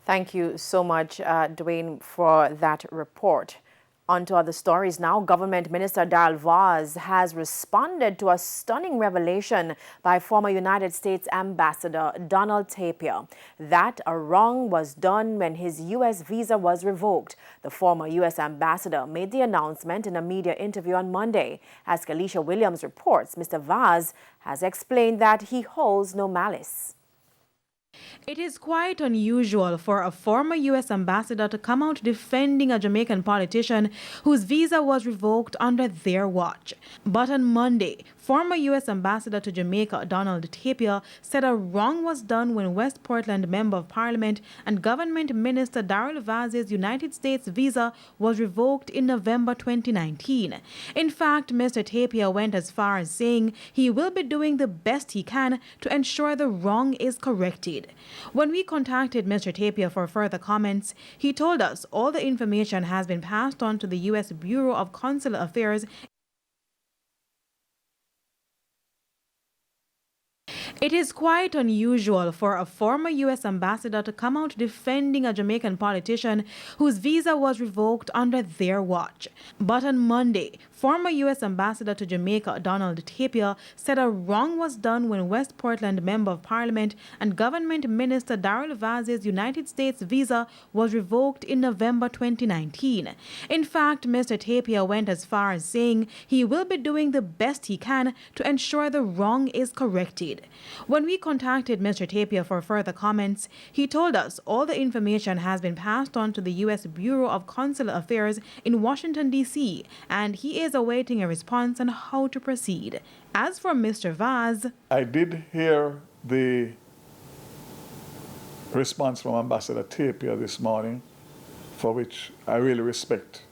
Thank you so much, Dwayne, for that report. On to other stories now. Government Minister Daryl Vaz has responded to a stunning revelation by former United States Ambassador Donald Tapia that a wrong was done when his U.S. visa was revoked. The former U.S. ambassador made the announcement in a media interview on Monday. As Kalisha Williams reports, Mr. Vaz has explained that he holds no malice. It is quite unusual for a former U.S. ambassador to come out defending a Jamaican politician whose visa was revoked under their watch. But on Monday, former U.S. ambassador to Jamaica Donald Tapia said a wrong was done when West Portland Member of Parliament and Government Minister Daryl Vaz's United States visa was revoked in November 2019. In fact, Mr. Tapia went as far as saying he will be doing the best he can to ensure the wrong is corrected. When we contacted Mr. Tapia for further comments, he told us all the information has been passed on to the U.S. Bureau of Consular Affairs. It is quite unusual for a former U.S. ambassador to come out defending a Jamaican politician whose visa was revoked under their watch. But on Monday, former U.S. ambassador to Jamaica Donald Tapia said a wrong was done when West Portland Member of Parliament and Government Minister Daryl Vaz's United States visa was revoked in November 2019. In fact, Mr. Tapia went as far as saying he will be doing the best he can to ensure the wrong is corrected. When we contacted Mr. Tapia for further comments, he told us all the information has been passed on to the U.S. Bureau of Consular Affairs in Washington, D.C., and he is awaiting a response on how to proceed. As for Mr. Vaz, I did hear the response from Ambassador Tapia this morning, for which I really respect,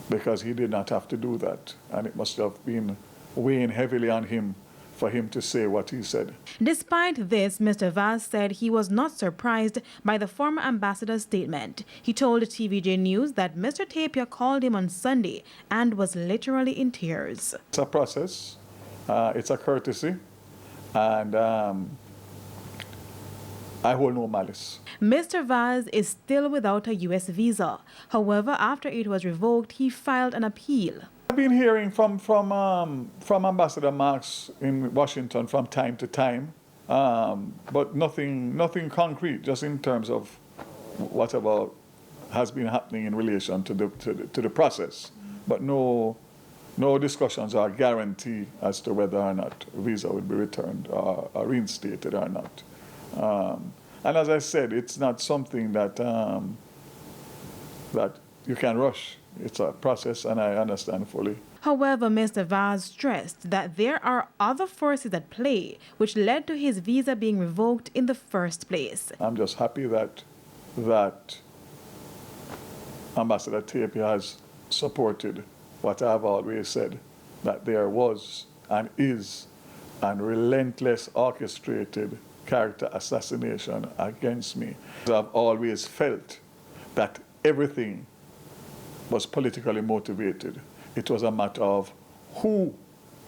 because he did not have to do that, and it must have been weighing heavily on him for him to say what he said. Despite this, Mr. Vaz said he was not surprised by the former ambassador's statement. He told TVJ News that Mr. Tapia called him on Sunday and was literally in tears. It's a process, it's a courtesy, and I hold no malice. Mr. Vaz is still without a U.S. visa. However, after it was revoked, he filed an appeal. I've been hearing from Ambassador Marks in Washington from time to time, but nothing concrete, just in terms of whatever has been happening in relation to the process, but no discussions or guarantee as to whether or not visa would be returned or reinstated or not. And as I said, it's not something that that you can rush. It's a process, and I understand fully. However, Mr. Vaz stressed that there are other forces at play which led to his visa being revoked in the first place. I'm just happy that Ambassador Tapia has supported what I've always said, that there was and is an relentless orchestrated character assassination against me. I've always felt that everything was politically motivated. It was a matter of who,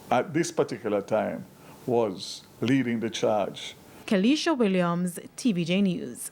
at this particular time, was leading the charge. Kalisha Williams, TVJ News.